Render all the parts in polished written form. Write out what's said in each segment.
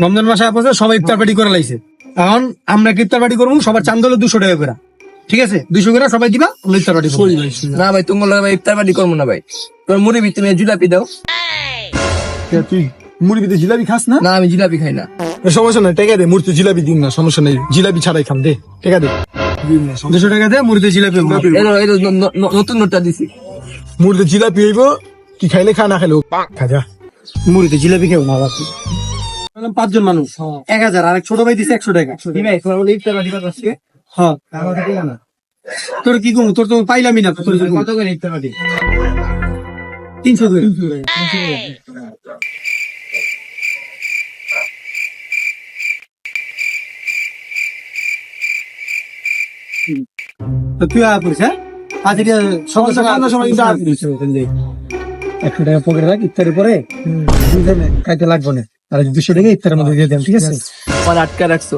রমজান মাসে আপনার সবাই ইফতার পার্টি করে লাইছে। এখন আমরা কি ইফতার পার্টি করবো, সবার চান্দা হলো 200 টাকা করে, ঠিক আছে? 200 করে সবাই দিবা, আমরা ইফতার পার্টি করবো। না ভাই তুমি ভাই ইফতার পার্টি করবো না ভাই, তোমার মুড়ি তুমি জিলাপি দাও। তুই মুড়ি ভিতরে জিলাপি খাস না? না আমি জিলাপি খাই না। সমস্যা নাই, টাকা দে, মুড়িতে জিলাপি দিন না, সমস্যা নেই, জিলাপি ছাড়াই খাম, দে টাকা দে। 200 টাকা দে, মুড়িতে জিলাপি হইবো। নতুন নোটটা দিছি। মুড়িতে জিলাপি হইব, কি খাইলে খা, না খাইলে খা যা। মুড়িতে জিলাপি খেও না বাকি। 5 জন মানুষ 1000, আর এক ছোট ভাই দিছে 100 টাকা। হ্যাঁ তোর কি কম, তোর তো পাইলামই না। তোর কত করে ইফতার পার্টি? 300 করে। তো তুই করিস? হ্যাঁ আজকে সকাল সকাল আমরা সবাই 100 টাকা পকেটে রাখ, ইফতারের পরে খাইতে লাগবো না। আর 200 টাকা ইফতারের মধ্যে দিয়ে দেন, ঠিক আছে? আমার আটকা রাখছো,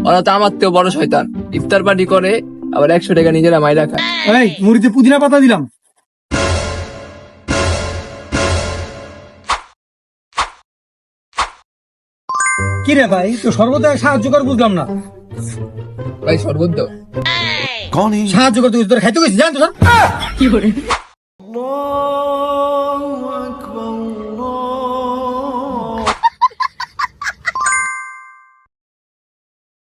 ওরা তো আমার থেকেও বড় শয়তান। ইফতার পার্টি করে আবার 100 টাকা নিজেরা মাইরা খায়। এই মুড়িতে পুদিনা পাতা দিলাম। কি রে ভাই, তো সর্বদা সাহায্য কর, বুঝলাম না। ভাই শরবত দাও। সাহায্য করতে তোর খাইতে গেছিস, জান তো?